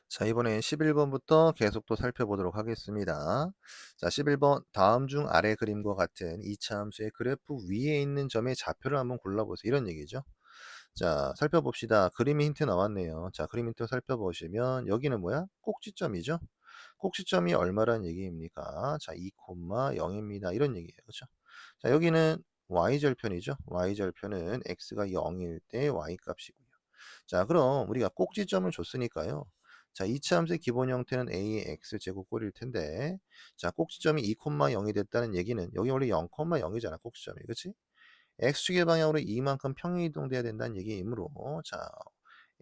자, 이번엔 11번부터 계속 또 살펴보도록 하겠습니다. 자, 11번. 다음 중 아래 그림과 같은 이차 함수의 그래프 위에 있는 점의 좌표를 한번 골라보세요. 이런 얘기죠. 자, 살펴봅시다. 그림 힌트 나왔네요. 자, 그림 힌트 살펴보시면 여기는 뭐야? 꼭지점이죠. 꼭지점이 얼마란 얘기입니까? 자, 2,0입니다. 이런 얘기예요. 그렇죠? 자, 여기는 y절편이죠. y절편은 x가 0일 때 y 값이고요. 자, 그럼 우리가 꼭지점을 줬으니까요. 자, 이차 함수의 기본 형태는 a의 x제곱꼴일 텐데, 자, 꼭지점이 2,0이 됐다는 얘기는 여기 원래 0,0이잖아, 꼭지점이. 그치? x축의 방향으로 이만큼 평행이동돼야 된다는 얘기이므로, 자,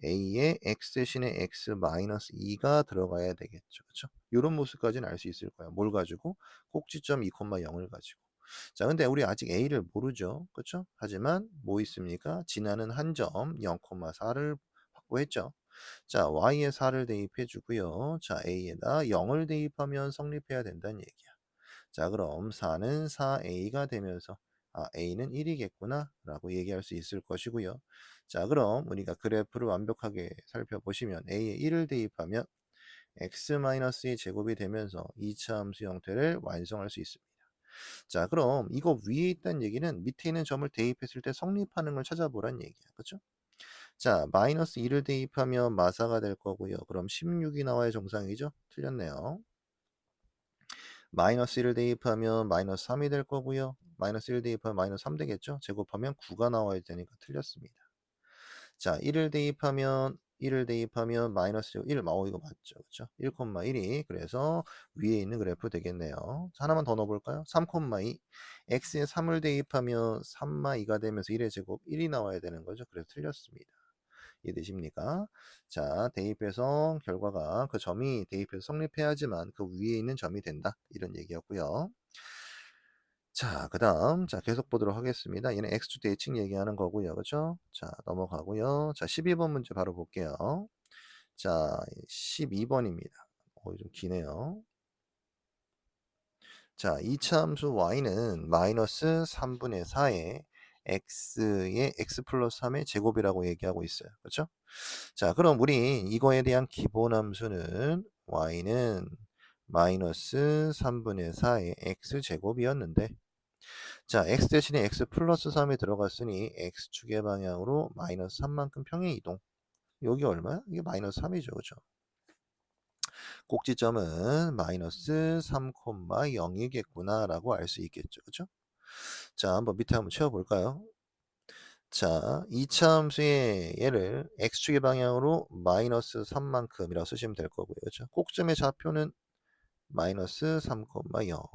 a의 x 대신에 x 마이너스 2가 들어가야 되겠죠. 그쵸? 이런 모습까지는 알 수 있을 거야. 뭘 가지고? 꼭지점 2,0을 가지고. 자, 근데 우리 아직 a를 모르죠. 그쵸? 하지만 뭐 있습니까? 지나는 한 점 0,4를 확보했죠. 자, y에 4를 대입해 주고요. 자, a에다 0을 대입하면 성립해야 된다는 얘기야. 자, 그럼 4는 4a가 되면서 a는 1이겠구나 라고 얘기할 수 있을 것이고요. 자, 그럼 우리가 그래프를 완벽하게 살펴보시면 a에 1을 대입하면 x-의 제곱이 되면서 2차 함수 형태를 완성할 수 있습니다. 자, 그럼 이거 위에 있다는 얘기는 밑에 있는 점을 대입했을 때 성립하는 걸 찾아보란 얘기야. 그렇죠? 자, 마이너스 2를 대입하면 마사가 될 거고요. 그럼 16이 나와야 정상이죠? 틀렸네요. 마이너스 1을 대입하면 마이너스 3이 될 거고요. 마이너스 1 대입하면 마이너스 3 되겠죠? 제곱하면 9가 나와야 되니까 틀렸습니다. 자, 1을 대입하면 마이너스 1, 이거 맞죠? 그렇죠? 1,1이 그래서 위에 있는 그래프 되겠네요. 자, 하나만 더 넣어볼까요? 3,2 x에 3을 대입하면 3,2가 되면서 1의 제곱 1이 나와야 되는 거죠. 그래서 틀렸습니다. 이해되십니까? 자, 대입해서 결과가 그 점이 대입해서 성립해야지만 그 위에 있는 점이 된다. 이런 얘기였고요. 자, 그 다음, 자, 계속 보도록 하겠습니다. 얘는 x축 대칭 얘기하는 거고요. 그죠? 자, 넘어가고요. 자, 12번 문제 바로 볼게요. 자, 12번입니다. 좀 기네요. 자, 이차 함수 y는 마이너스 3분의 4에 x의 x 플러스 3의 제곱이라고 얘기하고 있어요. 그렇죠? 자, 그럼 우리 이거에 대한 기본 함수는 y는 마이너스 3분의 4의 x제곱이었는데, 자, x 대신에 x 플러스 3이 들어갔으니 x축의 방향으로 마이너스 3만큼 평행 이동. 여기 얼마야? 이게 마이너스 3이죠. 그죠? 꼭지점은 마이너스 3,0이겠구나 라고 알 수 있겠죠. 그죠? 자, 한번 밑에 한번 채워볼까요? 자, 이차 함수의 얘를 x축의 방향으로 마이너스 3만큼이라고 쓰시면 될 거고요. 그죠? 꼭점의 좌표는 마이너스 3,0.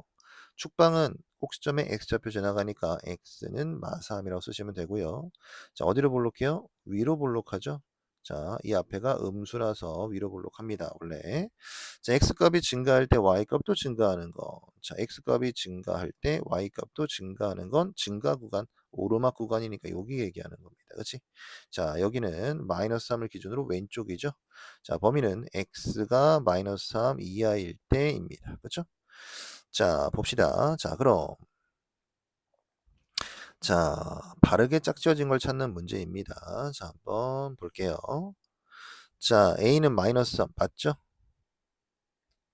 축방은 꼭지점에 x좌표 지나가니까 x는 마삼이라고 쓰시면 되고요. 자, 어디로 볼록해요? 위로 볼록하죠? 자, 이 앞에가 음수라서 위로 볼록합니다. 원래. 자, x값이 증가할 때 y값도 증가하는 거. 자, x값이 증가할 때 y값도 증가하는 건 증가 구간, 오르막 구간이니까 여기 얘기하는 겁니다. 그렇지? 자, 여기는 마이너스 3을 기준으로 왼쪽이죠. 자, 범위는 x가 마이너스 3 이하일 때입니다. 그렇죠? 자, 봅시다. 자, 그럼 자, 바르게 짝지어진 걸 찾는 문제입니다. 자, 한번 볼게요. 자, a는 마이너스 3 맞죠?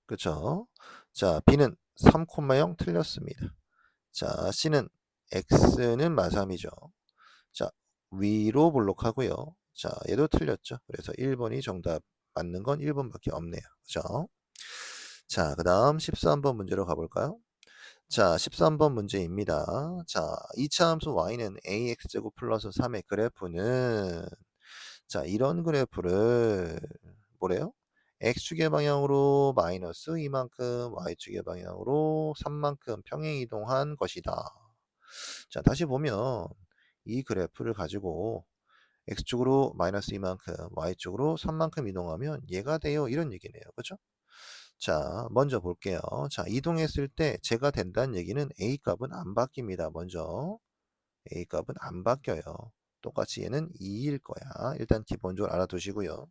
그쵸? 자, b는 3,0 틀렸습니다. 자, c는 x는 마삼이죠. 자, 위로 볼록하고요. 자, 얘도 틀렸죠. 그래서 1번이 정답 맞는 건 1번밖에 없네요. 그죠? 자, 그 다음 13번 문제로 가볼까요? 자, 13번 문제입니다. 자, 2차 함수 y는 ax제곱 플러스 3의 그래프는 자, 이런 그래프를 뭐래요? x축의 방향으로 마이너스 이만큼, y축의 방향으로 3만큼 평행 이동한 것이다. 자, 다시 보면 이 그래프를 가지고 x축으로 마이너스 이만큼, y축으로 3만큼 이동하면 얘가 돼요. 이런 얘기네요. 그죠? 자, 먼저 볼게요. 자, 이동했을 때 제가 된다는 얘기는 a 값은 안 바뀝니다. 먼저 a 값은 안 바뀌어요. 똑같이 얘는 2일 거야. 일단 기본적으로 알아두시고요.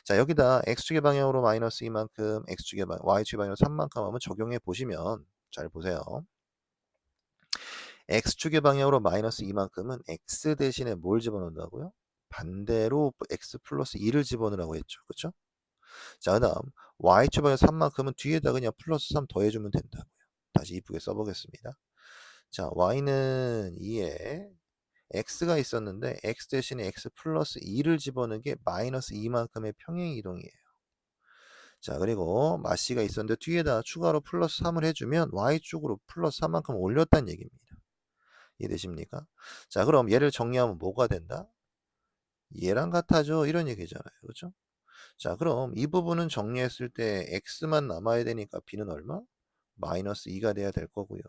자, 여기다 x축의 방향으로 마이너스 이만큼, y축의 방향으로 3만큼 하면 적용해 보시면 잘 보세요. x축의 방향으로 마이너스 이만큼은 x 대신에 뭘 집어넣는다고요? 반대로 x 플러스 2를 집어넣으라고 했죠. 그렇죠? 자, 그다음 y축 3만큼은 뒤에다 그냥 플러스 3 더해주면 된다고요. 다시 이쁘게 써보겠습니다. 자, y는 2에 x가 있었는데 x 대신에 x 플러스 2를 집어넣은 게 마이너스 2만큼의 평행이동이에요. 자, 그리고 마씨가 있었는데 뒤에다 추가로 플러스 3을 해주면 y축으로 플러스 3만큼 올렸다는 얘기입니다. 이해되십니까? 자, 그럼 얘를 정리하면 뭐가 된다? 얘랑 같아져. 이런 얘기잖아요. 그렇죠? 자, 그럼 이 부분은 정리했을 때 x만 남아야 되니까 b는 얼마? 마이너스 2가 돼야 될 거고요.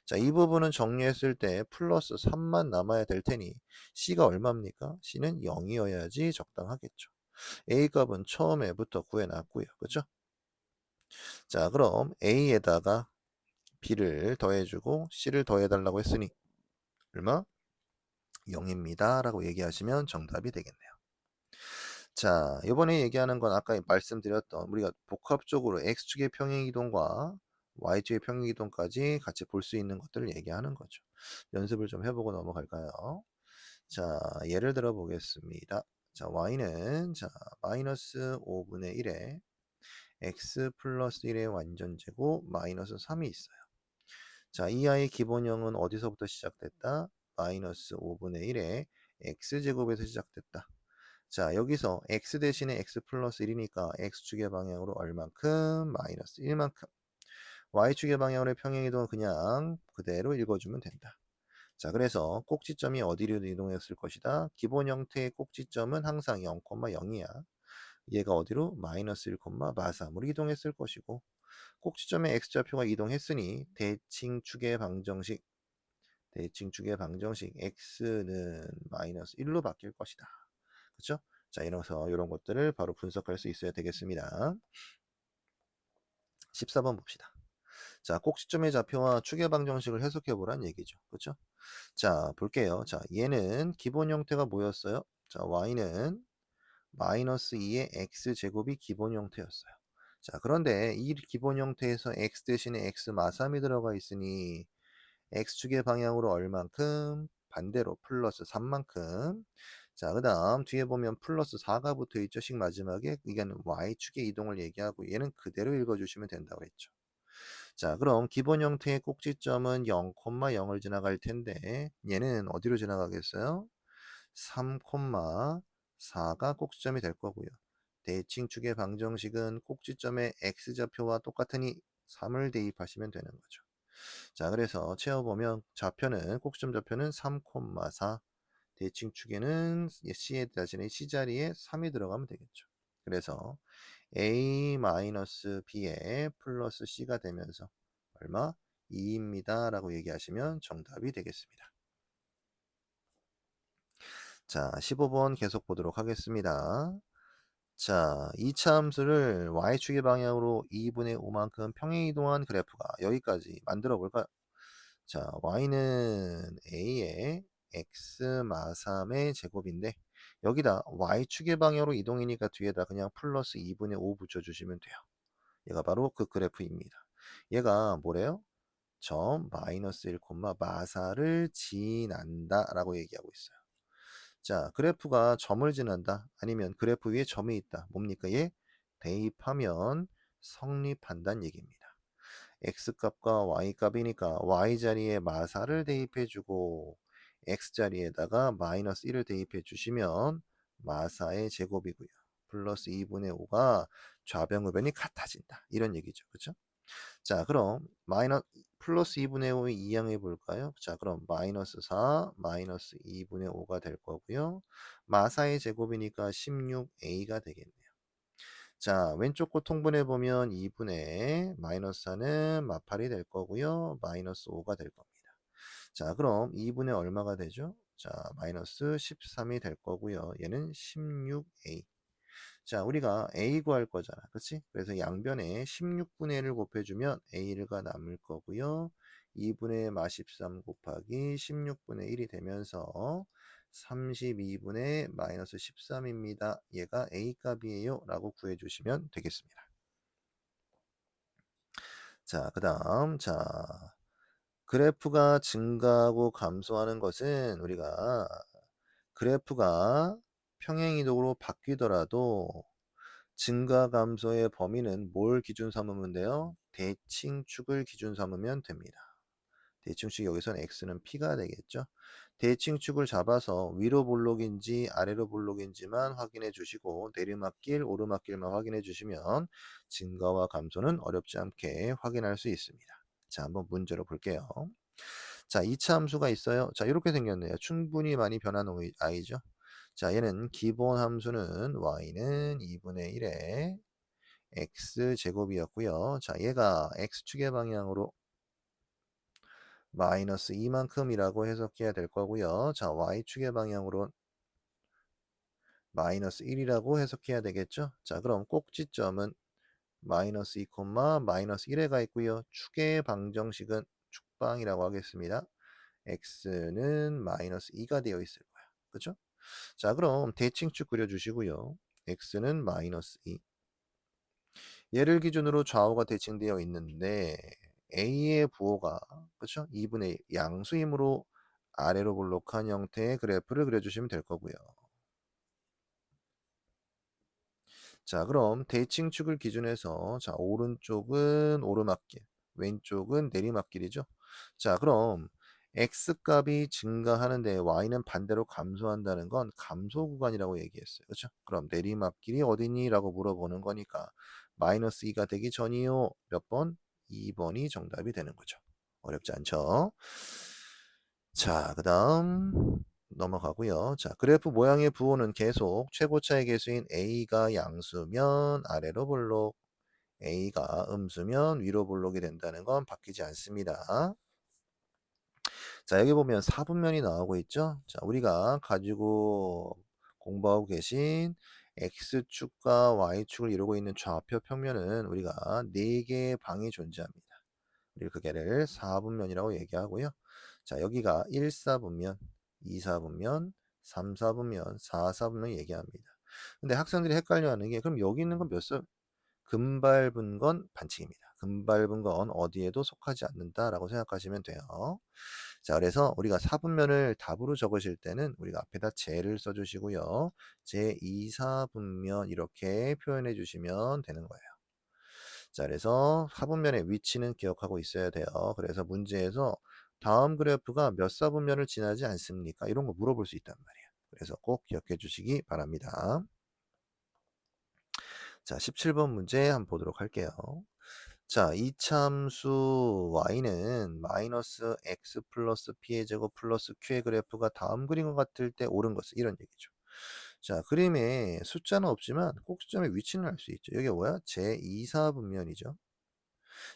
자, 이 부분은 정리했을 때 플러스 3만 남아야 될 테니 c가 얼마입니까? c는 0이어야지 적당하겠죠. a 값은 처음에부터 구해놨고요. 그렇죠? 자, 그럼 a에다가 b를 더해주고 c를 더해달라고 했으니 얼마? 0입니다. 라고 얘기하시면 정답이 되겠네요. 자, 이번에 얘기하는 건 아까 말씀드렸던 우리가 복합적으로 x축의 평행이동과 y축의 평행이동까지 같이 볼 수 있는 것들을 얘기하는 거죠. 연습을 좀 해보고 넘어갈까요? 자, 예를 들어 보겠습니다. 자, y는 자 마이너스 5분의 1에 x 플러스 1의 완전제곱 마이너스 3이 있어요. 자, 이 아이의 기본형은 어디서부터 시작됐다? 마이너스 5분의 1에 x제곱에서 시작됐다. 자, 여기서 x 대신에 x 플러스 1이니까 x축의 방향으로 얼만큼? 마이너스 1만큼. y축의 방향으로 평행이동은 그냥 그대로 읽어주면 된다. 자, 그래서 꼭지점이 어디로 이동했을 것이다? 기본 형태의 꼭지점은 항상 0,0이야. 얘가 어디로? 마이너스 1, 마3으로 이동했을 것이고 꼭지점의 x좌표가 이동했으니 대칭축의 방정식 x는 마이너스 1로 바뀔 것이다. 그렇죠? 자, 이래서 이런 것들을 바로 분석할 수 있어야 되겠습니다. 14번 봅시다. 자, 꼭지점의 좌표와 축의 방정식을 해석해 보란 얘기죠. 그렇죠? 자, 볼게요. 자, 얘는 기본 형태가 뭐였어요? 자, y는 마이너스 2의 x제곱이 기본 형태였어요. 자, 그런데 이 기본 형태에서 x 대신에 x 마삼이 들어가 있으니 x축의 방향으로 얼만큼? 반대로 플러스 3만큼. 자, 그 다음 뒤에 보면 플러스 4가 붙어 있죠. 식 마지막에 이게는 y축의 이동을 얘기하고 얘는 그대로 읽어주시면 된다고 했죠. 자, 그럼 기본 형태의 꼭지점은 0,0을 지나갈 텐데 얘는 어디로 지나가겠어요? 3,4가 꼭지점이 될 거고요. 대칭축의 방정식은 꼭지점의 x좌표와 똑같으니 3을 대입하시면 되는 거죠. 자, 그래서 채워보면 꼭지점 좌표는 3,4, 대칭축에는 C에 대신에 C자리에 3이 들어가면 되겠죠. 그래서 A-B에 플러스 C가 되면서 얼마? 2입니다. 라고 얘기하시면 정답이 되겠습니다. 자, 15번 계속 보도록 하겠습니다. 자, 이차 함수를 y축의 방향으로 2분의 5만큼 평행이동한 그래프가 여기까지 만들어 볼까요? 자, y는 a의 x 마3의 제곱인데 여기다 y축의 방향으로 이동이니까 뒤에다 그냥 플러스 2분의 5 붙여주시면 돼요. 얘가 바로 그 그래프입니다. 얘가 뭐래요? 점 마이너스 1, 마4를 지난다 라고 얘기하고 있어요. 자, 그래프가 점을 지난다 아니면 그래프 위에 점이 있다. 뭡니까? 얘 대입하면 성립한다는 얘기입니다. x값과 y값이니까 y자리에 마사를 대입해주고 x자리에다가 마이너스 1을 대입해 주시면 마사의 제곱이고요. 플러스 2분의 5가 좌변우변이 같아진다. 이런 얘기죠. 그렇죠? 자, 그럼 플러스 2분의 5의 이항해 볼까요? 자, 그럼 마이너스 4, 마이너스 2분의 5가 될 거고요. 마사의 제곱이니까 16a가 되겠네요. 자, 왼쪽 거 통분해 보면 2분의 마이너스 4는 마팔이 될 거고요. 마이너스 5가 될 겁니다. 자, 그럼 2분의 얼마가 되죠? 자, 마이너스 13이 될 거고요. 얘는 16a. 자, 우리가 a 구할 거잖아. 그치? 그래서 양변에 16분의 1을 곱해주면 a가 남을 거고요. 2분의 마13 곱하기 16분의 1이 되면서 32분의 마이너스 13입니다. 얘가 a 값이에요. 라고 구해주시면 되겠습니다. 자, 그 다음, 자, 그래프가 증가하고 감소하는 것은 우리가 그래프가 평행이동으로 바뀌더라도 증가 감소의 범위는 뭘 기준 삼으면 돼요? 대칭축을 기준 삼으면 됩니다. 대칭축 여기서는 x는 p가 되겠죠. 대칭축을 잡아서 위로 볼록인지 아래로 볼록인지만 확인해 주시고 내리막길 오르막길만 확인해 주시면 증가와 감소는 어렵지 않게 확인할 수 있습니다. 자, 한번 문제로 볼게요. 자, 2차 함수가 있어요. 자, 이렇게 생겼네요. 충분히 많이 변한 i죠. 자, 얘는 기본 함수는 y는 2분의 1에 x제곱이었고요. 자, 얘가 x축의 방향으로 마이너스 2만큼이라고 해석해야 될 거고요. 자, y축의 방향으로 마이너스 1이라고 해석해야 되겠죠. 자, 그럼 꼭지점은 마이너스 2, 마이너스 1에 가 있고요. 축의 방정식은 축방이라고 하겠습니다. x는 마이너스 2가 되어 있을 거야. 그죠? 자, 그럼 대칭축 그려주시고요. x는 마이너스 2. 얘를 기준으로 좌우가 대칭되어 있는데 a의 부호가 그쵸? 2분의 1 양수이므로 아래로 볼록한 형태의 그래프를 그려주시면 될 거고요. 자, 그럼 대칭축을 기준해서 자, 오른쪽은 오르막길, 왼쪽은 내리막길이죠. 자, 그럼 x값이 증가하는데 y는 반대로 감소한다는 건 감소 구간이라고 얘기했어요. 그렇죠? 그럼 내리막길이 어디니? 라고 물어보는 거니까 마이너스 2가 되기 전이요. 몇 번? 2번이 정답이 되는 거죠. 어렵지 않죠? 자, 그 다음 넘어가고요. 자, 그래프 모양의 부호는 계속 최고차의 개수인 a가 양수면 아래로 볼록, a가 음수면 위로 볼록이 된다는 건 바뀌지 않습니다. 자, 여기 보면 4분면이 나오고 있죠. 자, 우리가 가지고 공부하고 계신 x축과 y축을 이루고 있는 좌표 평면은 우리가 4개의 방이 존재합니다. 우리 그 개를 4분면이라고 얘기하고요. 자, 여기가 1사분면, 2사분면, 3사분면, 4사분면 얘기합니다. 근데 학생들이 헷갈려하는 게 그럼 여기 있는 건 몇 사? 금밟은 건 반칙입니다. 금밟은 건 어디에도 속하지 않는다라고 생각하시면 돼요. 자, 그래서 우리가 사분면을 답으로 적으실 때는 우리가 앞에다 제를 써주시고요. 제 2사분면 이렇게 표현해 주시면 되는 거예요. 자, 그래서 사분면의 위치는 기억하고 있어야 돼요. 그래서 문제에서 다음 그래프가 몇 사분면을 지나지 않습니까? 이런 거 물어볼 수 있단 말이에요. 그래서 꼭 기억해 주시기 바랍니다. 자, 17번 문제 한번 보도록 할게요. 자, 이차함수 y는 마이너스 x 플러스 p의 제곱 플러스 q의 그래프가 다음 그림과 같을 때 옳은 것은 이런 얘기죠. 자, 그림에 숫자는 없지만 꼭지점의 위치는 알 수 있죠. 여기 뭐야? 제2사분면이죠.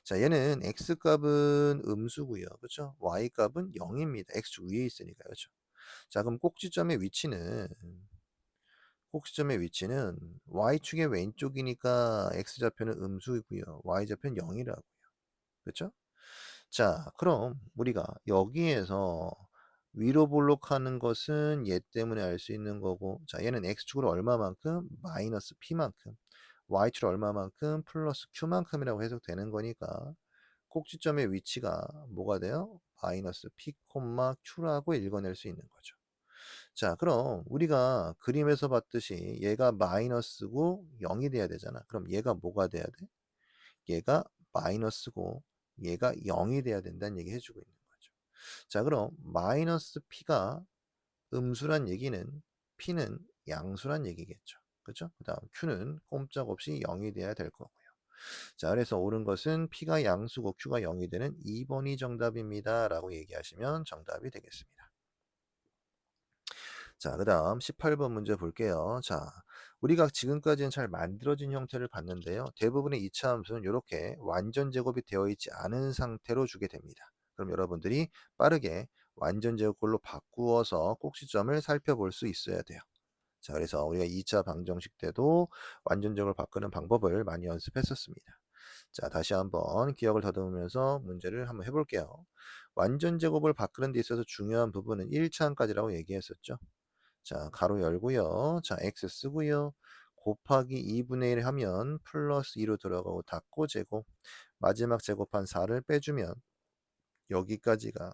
자, 얘는 x값은 음수고요. 그렇죠? y값은 0입니다. x축 위에 있으니까. 그렇죠? 자, 그럼 꼭지점의 위치는 y축의 왼쪽이니까 x좌표는 음수이고요. y좌표는 0이라고요. 그렇죠? 자, 그럼 우리가 여기에서 위로 볼록하는 것은 얘 때문에 알 수 있는 거고, 자, 얘는 x축으로 얼마만큼? 마이너스 p만큼, y축으로 얼마만큼? 플러스 q만큼이라고 해석되는 거니까 꼭지점의 위치가 뭐가 돼요? 마이너스 p, q라고 읽어낼 수 있는 거죠. 자, 그럼 우리가 그림에서 봤듯이 얘가 마이너스고 0이 돼야 되잖아. 그럼 얘가 뭐가 돼야 돼? 얘가 마이너스고 얘가 0이 돼야 된다는 얘기 해주고 있는 거죠. 자, 그럼 마이너스 p가 음수란 얘기는 p는 양수란 얘기겠죠. 그렇죠? 그 다음 q는 꼼짝없이 0이 돼야 될 거고요. 자, 그래서 옳은 것은 p가 양수고 q가 0이 되는 2번이 정답입니다. 라고 얘기하시면 정답이 되겠습니다. 자, 그 다음 18번 문제 볼게요. 자, 우리가 지금까지는 잘 만들어진 형태를 봤는데요. 대부분의 2차 함수는 이렇게 완전 제곱이 되어 있지 않은 상태로 주게 됩니다. 그럼 여러분들이 빠르게 완전 제곱꼴로 바꾸어서 꼭지점을 살펴볼 수 있어야 돼요. 자, 그래서 우리가 2차 방정식 때도 완전 제곱을 바꾸는 방법을 많이 연습했었습니다. 자, 다시 한번 기억을 더듬으면서 문제를 한번 해볼게요. 완전 제곱을 바꾸는 데 있어서 중요한 부분은 1차항까지라고 얘기했었죠. 자, 가로 열고요. 자, x 쓰고요. 곱하기 2분의 1 하면 플러스 2로 들어가고 닫고 제곱. 마지막 제곱한 4를 빼주면 여기까지가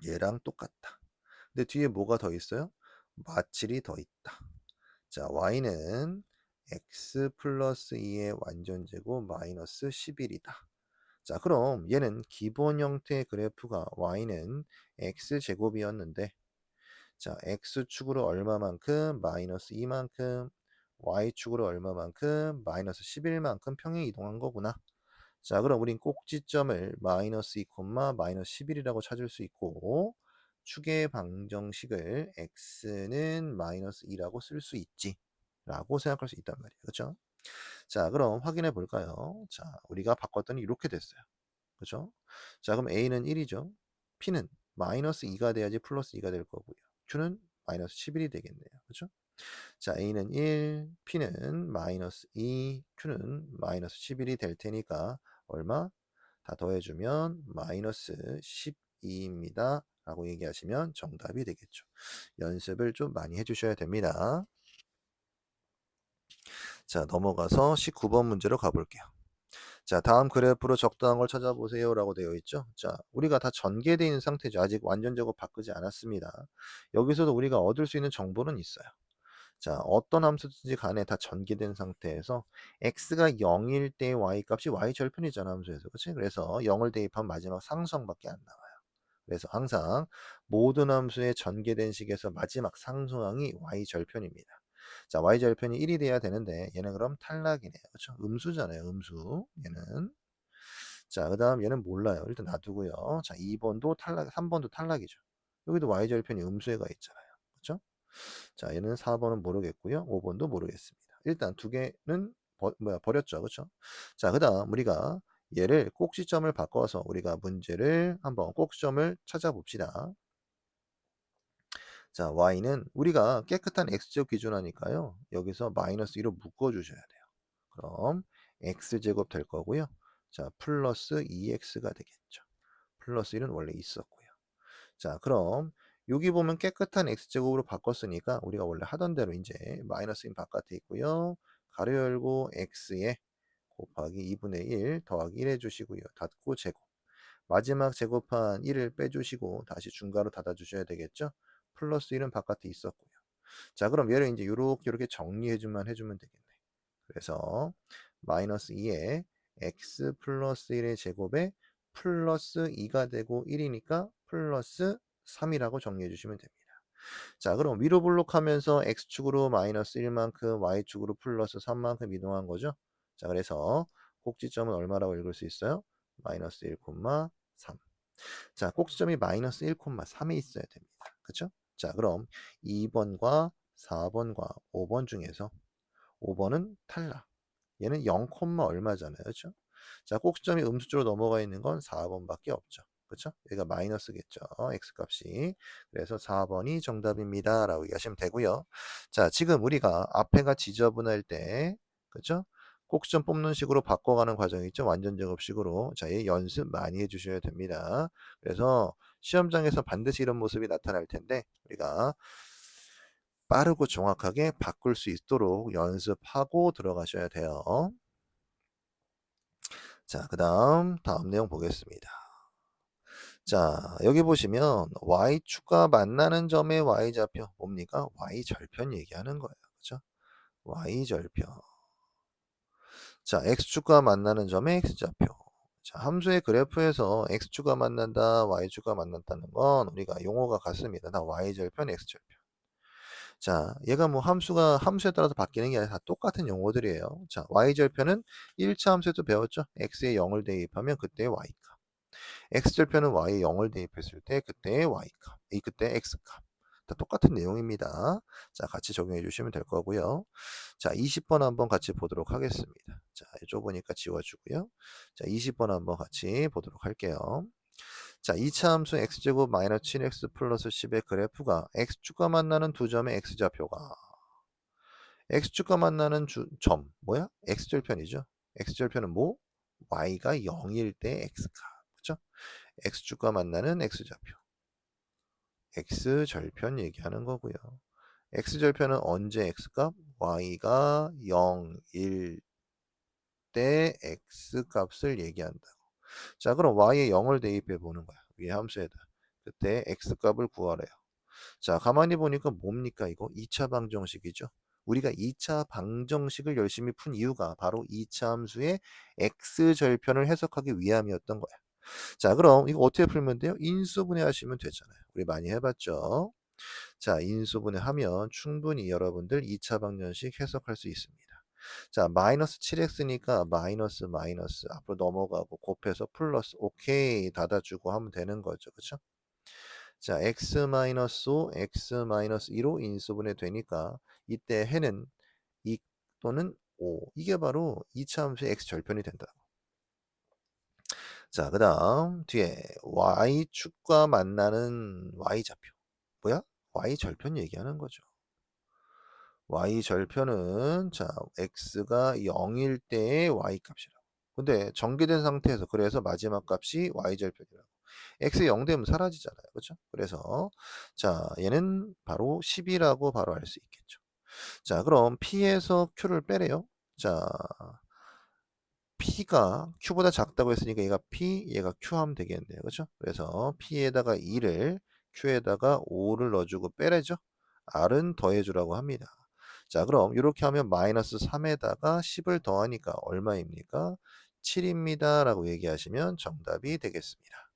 얘랑 똑같다. 근데 뒤에 뭐가 더 있어요? 마칠이 더 있다. 자, y는 x 플러스 2의 완전제곱 마이너스 11이다. 자, 그럼 얘는 기본 형태의 그래프가 y는 x제곱이었는데, 자, x축으로 얼마만큼 마이너스 2만큼, y축으로 얼마만큼 마이너스 11만큼 평행 이동한 거구나. 자, 그럼 우린 꼭지점을 마이너스 2, 마이너스 11이라고 찾을 수 있고, 축의 방정식을 x는 마이너스 2라고 쓸 수 있지 라고 생각할 수 있단 말이에요. 그렇죠? 자, 그럼 확인해 볼까요? 자, 우리가 바꿨더니 이렇게 됐어요. 그죠? 자, 그럼 A는 1이죠. P는 마이너스 2가 돼야지 플러스 2가 될 거고요. Q는 마이너스 11이 되겠네요. 그죠? 자, A는 1, P는 마이너스 2, Q는 마이너스 11이 될 테니까 얼마? 다 더해주면 마이너스 12입니다. 라고 얘기하시면 정답이 되겠죠. 연습을 좀 많이 해주셔야 됩니다. 자, 넘어가서 19번 문제로 가볼게요. 자, 다음 그래프로 적당한 걸 찾아보세요 라고 되어 있죠. 자, 우리가 다 전개되어 있는 상태죠. 아직 완전 제곱 바꾸지 않았습니다. 여기서도 우리가 얻을 수 있는 정보는 있어요. 자, 어떤 함수든지 간에 다 전개된 상태에서 x가 0일 때 y 값이 y 절편이잖아, 함수에서. 그치? 그래서 0을 대입하면 마지막 상수항밖에 안 나와요. 그래서 항상 모든 함수의 전개된 식에서 마지막 상수항이 y 절편입니다. 자, y 절편이 1이 돼야 되는데 얘는 그럼 탈락이네요. 그렇죠? 음수잖아요, 음수. 얘는. 자, 그다음 얘는 몰라요. 일단 놔두고요. 자, 2번도 탈락, 3번도 탈락이죠. 여기도 y 절편이 음수에가 있잖아요. 그렇죠? 자, 얘는 4번은 모르겠고요. 5번도 모르겠습니다. 일단 두 개는 버렸죠. 그렇죠? 자, 그다음 우리가 얘를 꼭지점을 바꿔서 우리가 문제를 한번 꼭지점을 찾아봅시다. 자, y는 우리가 깨끗한 x제곱 기준하니까요. 여기서 마이너스 2로 묶어주셔야 돼요. 그럼 x제곱 될 거고요. 자, 플러스 2x가 되겠죠. 플러스 1은 원래 있었고요. 자, 그럼 여기 보면 깨끗한 x제곱으로 바꿨으니까 우리가 원래 하던 대로 이제 마이너스 1 바깥에 있고요. 가로 열고 x에 곱하기 2분의 1 더하기 1 해주시고요. 닫고 제곱. 마지막 제곱한 1을 빼주시고 다시 중괄호 닫아주셔야 되겠죠. 플러스 1은 바깥에 있었고요. 자, 그럼 얘를 이제 이렇게 정리해주면 되겠네. 그래서 마이너스 2에 x 플러스 1의 제곱에 플러스 2가 되고 1이니까 플러스 3이라고 정리해 주시면 됩니다. 자, 그럼 위로 블록하면서 x축으로 마이너스 1만큼 y축으로 플러스 3만큼 이동한 거죠. 자, 그래서 꼭지점은 얼마라고 읽을 수 있어요? 마이너스 1, 3. 자, 꼭지점이 마이너스 1, 3에 있어야 됩니다. 그쵸? 자, 그럼 2번과 4번과 5번 중에서 5번은 탈락. 얘는 0, 얼마잖아요. 그렇죠? 자, 꼭지점이 음수쪽으로 넘어가 있는 건 4번밖에 없죠. 그렇죠? 얘가 마이너스겠죠. x값이. 그래서 4번이 정답입니다. 라고 얘기하시면 되고요. 자, 지금 우리가 앞에가 지저분할 때 그렇죠? 꼭지점 뽑는 식으로 바꿔가는 과정이 있죠. 완전 제곱식으로. 자, 이 연습 많이 해주셔야 됩니다. 그래서 시험장에서 반드시 이런 모습이 나타날 텐데 우리가 빠르고 정확하게 바꿀 수 있도록 연습하고 들어가셔야 돼요. 자, 다음 내용 보겠습니다. 자, 여기 보시면 y축과 만나는 점의 y좌표 뭡니까? y절편 얘기하는 거예요. 그죠? y절편. 자, x축과 만나는 점의 x좌표. 자, 함수의 그래프에서 x축과 만난다, y축과 만난다는 건 우리가 용어가 같습니다. 다 y절편, x절편. 자, 얘가 뭐 함수에 따라서 바뀌는 게 아니라 다 똑같은 용어들이에요. 자, y절편은 1차 함수에도 배웠죠? x에 0을 대입하면 그때의 y값. x절편은 y에 0을 대입했을 때 그때의 y값. 그때 x값. 다 똑같은 내용입니다. 자, 같이 적용해 주시면 될 거고요. 자, 20번 한번 같이 보도록 하겠습니다. 자, 좁으니까 지워주고요. 자, 20번 한번 같이 보도록 할게요. 자, 2차 함수 x제곱 마이너스 7x 플러스 10의 그래프가 x축과 만나는 두 점의 x좌표가 x축과 만나는 점 뭐야? x절편이죠. x절편은 뭐? y가 0일 때 x값. 그렇죠? x축과 만나는 x좌표. x절편 얘기하는 거고요. x절편은 언제 x값? y가 0일 때 x값을 얘기한다고. 자, 그럼 y에 0을 대입해 보는 거야. 위에 함수에다. 그때 x값을 구하래요. 자, 가만히 보니까 뭡니까 이거? 2차 방정식이죠. 우리가 2차 방정식을 열심히 푼 이유가 바로 2차 함수의 x절편을 해석하기 위함이었던 거야. 자, 그럼 이거 어떻게 풀면 돼요? 인수분해 하시면 되잖아요. 우리 많이 해봤죠? 자, 인수분해하면 충분히 여러분들 2차 방정식 해석할 수 있습니다. 자, 마이너스 7x니까 마이너스 마이너스 앞으로 넘어가고 곱해서 플러스 오케이 닫아주고 하면 되는 거죠. 그쵸? 자, x-5, x-2로 인수분해 되니까 이때 해는 2 또는 5 이게 바로 2차 함수의 x절편이 된다. 자, 그 다음 뒤에 y축과 만나는 y좌표 뭐야? y절편 얘기하는 거죠. y절편은 자 x가 0일 때의 y값이라고. 근데 전개된 상태에서 그래서 마지막 값이 y절편이라고. x 0 되면 사라지잖아요. 그렇죠? 그래서 자 얘는 바로 10이라고 바로 알 수 있겠죠. 자 그럼 p에서 q를 빼래요. 자 p가 q보다 작다고 했으니까 얘가 p, 얘가 q 하면 되겠네요. 그렇죠? 그래서 p에다가 2를 q에다가 5를 넣어주고 빼래죠. r은 더해주라고 합니다. 자 그럼 이렇게 하면 마이너스 3에다가 10을 더하니까 얼마입니까? 7입니다 라고 얘기하시면 정답이 되겠습니다.